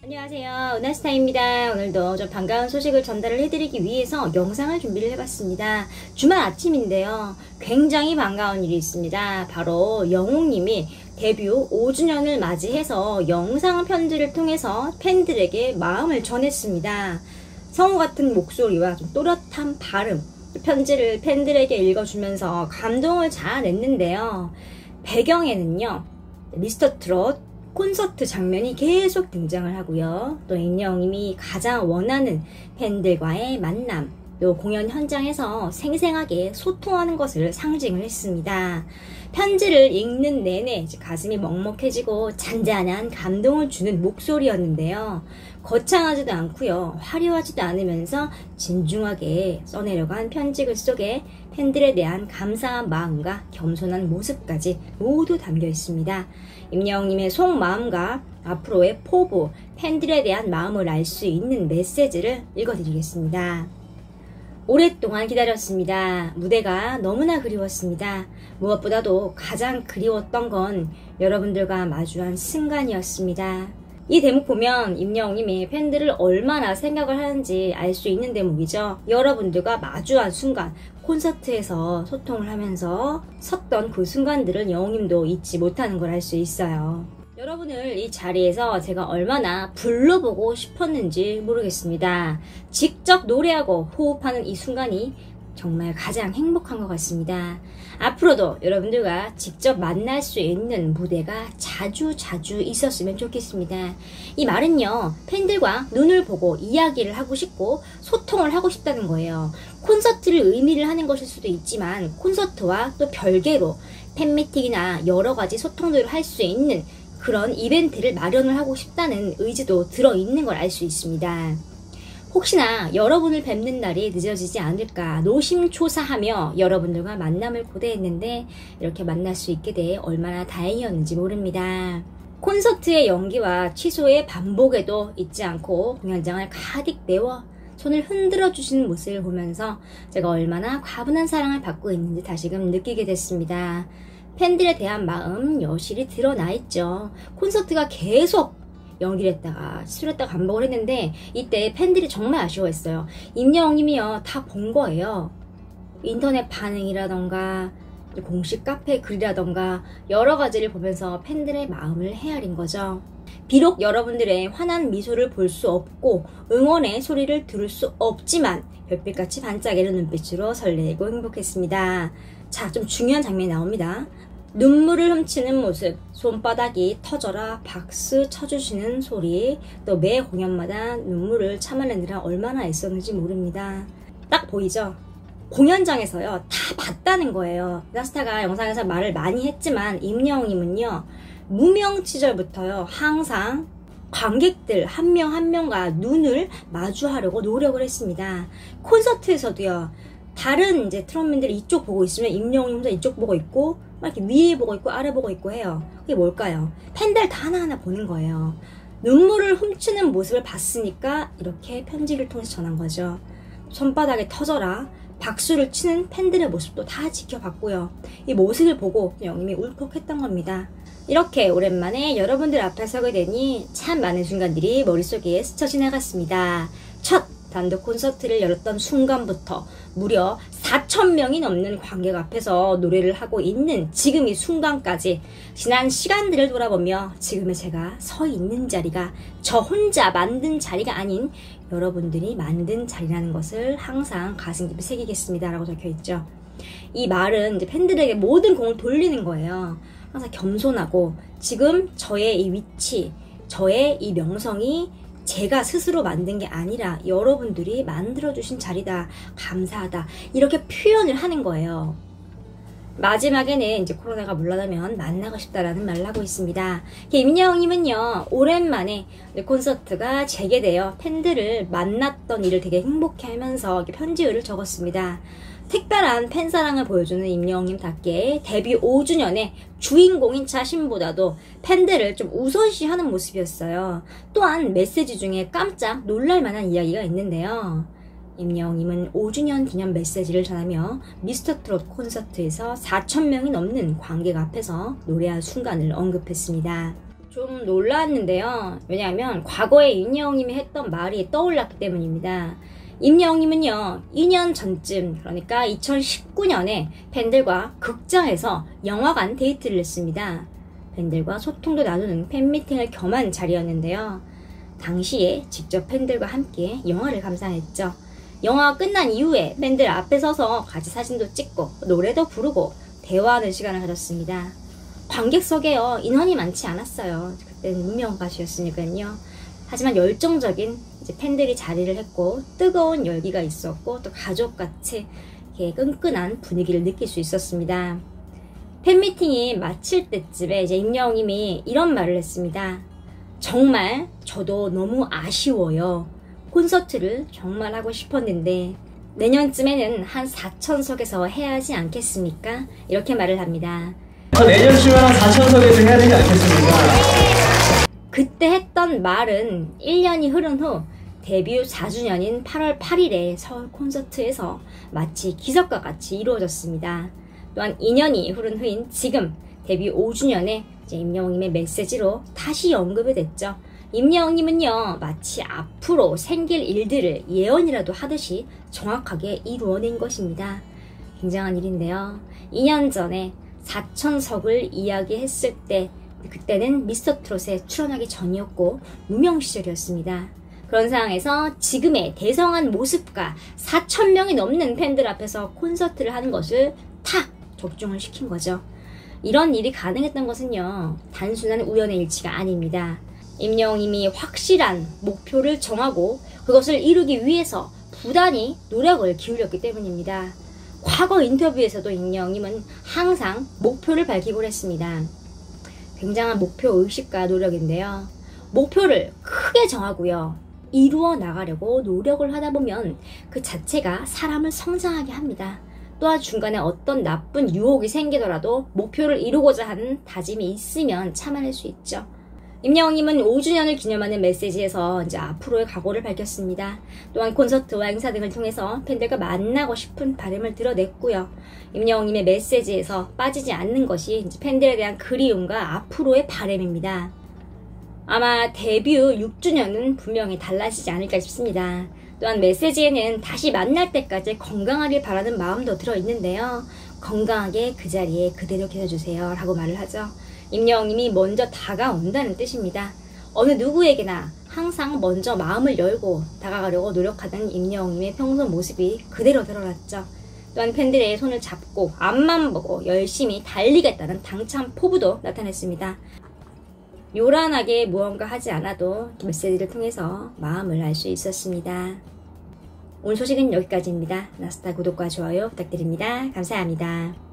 안녕하세요, 은하스타입니다. 오늘도 좀 반가운 소식을 전달을 해드리기 위해서 영상을 준비를 해봤습니다. 주말 아침인데요, 굉장히 반가운 일이 있습니다. 바로 영웅님이 데뷔 5주년을 맞이해서 영상 편지를 통해서 팬들에게 마음을 전했습니다. 성우 같은 목소리와 좀 또렷한 발음, 편지를 팬들에게 읽어주면서 감동을 자아냈는데요. 배경에는요, 미스터트롯 콘서트 장면이 계속 등장을 하고요. 또 임영웅님이 가장 원하는 팬들과의 만남, 또 공연 현장에서 생생하게 소통하는 것을 상징을 했습니다. 편지를 읽는 내내 가슴이 먹먹해지고 잔잔한 감동을 주는 목소리였는데요. 거창하지도 않고요, 화려하지도 않으면서 진중하게 써내려간 편지글 속에 팬들에 대한 감사한 마음과 겸손한 모습까지 모두 담겨 있습니다. 임영웅님의 속마음과 앞으로의 포부, 팬들에 대한 마음을 알 수 있는 메시지를 읽어드리겠습니다. 오랫동안 기다렸습니다. 무대가 너무나 그리웠습니다. 무엇보다도 가장 그리웠던 건 여러분들과 마주한 순간이었습니다. 이 대목 보면 임영웅님이 팬들을 얼마나 생각을 하는지 알 수 있는 대목이죠. 여러분들과 마주한 순간, 콘서트에서 소통을 하면서 섰던 그 순간들을 영웅님도 잊지 못하는 걸 알 수 있어요. 여러분을 이 자리에서 제가 얼마나 불러보고 싶었는지 모르겠습니다. 직접 노래하고 호흡하는 이 순간이 정말 가장 행복한 것 같습니다. 앞으로도 여러분들과 직접 만날 수 있는 무대가 자주 있었으면 좋겠습니다. 이 말은요, 팬들과 눈을 보고 이야기를 하고 싶고 소통을 하고 싶다는 거예요. 콘서트를 의미를 하는 것일 수도 있지만 콘서트와 또 별개로 팬미팅이나 여러가지 소통들을 할 수 있는 그런 이벤트를 마련을 하고 싶다는 의지도 들어있는 걸 알 수 있습니다. 혹시나 여러분을 뵙는 날이 늦어지지 않을까 노심초사하며 여러분들과 만남을 고대했는데 이렇게 만날 수 있게 돼 얼마나 다행이었는지 모릅니다. 콘서트의 연기와 취소의 반복에도 잊지 않고 공연장을 가득 메워 손을 흔들어 주시는 모습을 보면서 제가 얼마나 과분한 사랑을 받고 있는지 다시금 느끼게 됐습니다. 팬들에 대한 마음 여실히 드러나 있죠. 콘서트가 계속 연기를 했다가 취소를 했다가 반복을 했는데 이때 팬들이 정말 아쉬워했어요. 임영웅님이요, 다 본 거예요. 인터넷 반응이라던가 공식 카페 글이라던가 여러 가지를 보면서 팬들의 마음을 헤아린 거죠. 비록 여러분들의 환한 미소를 볼 수 없고 응원의 소리를 들을 수 없지만 별빛같이 반짝이는 눈빛으로 설레고 행복했습니다. 자, 좀 중요한 장면이 나옵니다. 눈물을 훔치는 모습, 손바닥이 터져라 박수 쳐주시는 소리, 또 매 공연마다 눈물을 참아내느라 얼마나 애썼는지 모릅니다. 딱 보이죠? 공연장에서요, 다 봤다는 거예요. 은하스타가 영상에서 말을 많이 했지만 임영웅님은요, 무명시절부터요, 항상 관객들 한 명 한 명과 눈을 마주하려고 노력을 했습니다. 콘서트에서도요, 다른 이제 트롯맨들이 이쪽 보고 있으면 임영웅이 혼자 이쪽 보고 있고 막 이렇게 위에 보고 있고 아래 보고 있고 해요. 그게 뭘까요? 팬들 다 하나하나 보는 거예요. 눈물을 훔치는 모습을 봤으니까 이렇게 편지를 통해서 전한 거죠. 손바닥에 터져라 박수를 치는 팬들의 모습도 다 지켜봤고요. 이 모습을 보고 영웅님이 울컥했던 겁니다. 이렇게 오랜만에 여러분들 앞에 서게 되니 참 많은 순간들이 머릿속에 스쳐 지나갔습니다. 첫 단독 콘서트를 열었던 순간부터 무려 4,000명이 넘는 관객 앞에서 노래를 하고 있는 지금 이 순간까지 지난 시간들을 돌아보며 지금의 제가 서 있는 자리가 저 혼자 만든 자리가 아닌 여러분들이 만든 자리라는 것을 항상 가슴 깊이 새기겠습니다 라고 적혀있죠. 이 말은 이제 팬들에게 모든 공을 돌리는 거예요. 항상 겸손하고 지금 저의 이 위치, 저의 이 명성이 제가 스스로 만든 게 아니라 여러분들이 만들어주신 자리다, 감사하다, 이렇게 표현을 하는 거예요. 마지막에는 이제 코로나가 물러나면 만나고 싶다라는 말을 하고 있습니다. 임영웅님은요, 오랜만에 콘서트가 재개되어 팬들을 만났던 일을 되게 행복해하면서 편지글을 적었습니다. 특별한 팬사랑을 보여주는 임영웅님답게 데뷔 5주년에 주인공인 자신보다도 팬들을 좀 우선시하는 모습이었어요. 또한 메시지 중에 깜짝 놀랄만한 이야기가 있는데요. 임영웅님은 5주년 기념 메시지를 전하며 미스터트롯 콘서트에서 4,000명이 넘는 관객 앞에서 노래한 순간을 언급했습니다. 좀 놀랐는데요. 왜냐하면 과거에 임영웅님이 했던 말이 떠올랐기 때문입니다. 임영웅님은요 2년 전쯤, 그러니까 2019년에 팬들과 극장에서 영화관 데이트를 했습니다. 팬들과 소통도 나누는 팬미팅을 겸한 자리였는데요. 당시에 직접 팬들과 함께 영화를 감상했죠. 영화가 끝난 이후에 팬들 앞에 서서 같이 사진도 찍고 노래도 부르고 대화하는 시간을 가졌습니다. 관객석에요 인원이 많지 않았어요. 그때는 무명 가수였으니까요. 하지만 열정적인 이제 팬들이 자리를 했고 뜨거운 열기가 있었고 또 가족같이 이렇게 끈끈한 분위기를 느낄 수 있었습니다. 팬미팅이 마칠 때쯤에 이제 임영웅님이 이런 말을 했습니다. 정말 저도 너무 아쉬워요. 콘서트를 정말 하고 싶었는데 내년쯤에는 한 4,000석에서 해야 하지 않겠습니까? 이렇게 말을 합니다. 내년쯤에 한 4,000석에서 해야 되지 않겠습니까? 그때 했던 말은 1년이 흐른 후 데뷔 4주년인 8월 8일에 서울 콘서트에서 마치 기적과 같이 이루어졌습니다. 또한 2년이 흐른 후인 지금 데뷔 5주년에 임영웅님의 메시지로 다시 언급이 됐죠. 임영웅님은요 마치 앞으로 생길 일들을 예언이라도 하듯이 정확하게 이루어낸 것입니다. 굉장한 일인데요. 2년 전에 4,000석을 이야기했을 때 그때는 미스터트롯에 출연하기 전이었고 무명 시절이었습니다. 그런 상황에서 지금의 대성한 모습과 4,000명이 넘는 팬들 앞에서 콘서트를 하는 것을 탁 적중을 시킨 거죠. 이런 일이 가능했던 것은요 단순한 우연의 일치가 아닙니다. 임영웅님이 확실한 목표를 정하고 그것을 이루기 위해서 부단히 노력을 기울였기 때문입니다. 과거 인터뷰에서도 임영웅님은 항상 목표를 밝히고 했습니다. 굉장한 목표 의식과 노력인데요. 목표를 크게 정하고요. 이루어 나가려고 노력을 하다 보면 그 자체가 사람을 성장하게 합니다. 또한 중간에 어떤 나쁜 유혹이 생기더라도 목표를 이루고자 하는 다짐이 있으면 참아낼 수 있죠. 임영웅님은 5주년을 기념하는 메시지에서 이제 앞으로의 각오를 밝혔습니다. 또한 콘서트와 행사 등을 통해서 팬들과 만나고 싶은 바람을 드러냈고요. 임영웅님의 메시지에서 빠지지 않는 것이 이제 팬들에 대한 그리움과 앞으로의 바람입니다. 아마 데뷔 6주년은 분명히 달라지지 않을까 싶습니다. 또한 메시지에는 다시 만날 때까지 건강하길 바라는 마음도 들어있는데요. 건강하게 그 자리에 그대로 계셔주세요 라고 말을 하죠. 임영웅님이 먼저 다가온다는 뜻입니다. 어느 누구에게나 항상 먼저 마음을 열고 다가가려고 노력하던 임영웅님의 평소 모습이 그대로 드러났죠. 또한 팬들의 손을 잡고 앞만 보고 열심히 달리겠다는 당찬 포부도 나타냈습니다. 요란하게 무언가 하지 않아도 메시지를 통해서 마음을 알 수 있었습니다. 오늘 소식은 여기까지입니다. 나스타 구독과 좋아요 부탁드립니다. 감사합니다.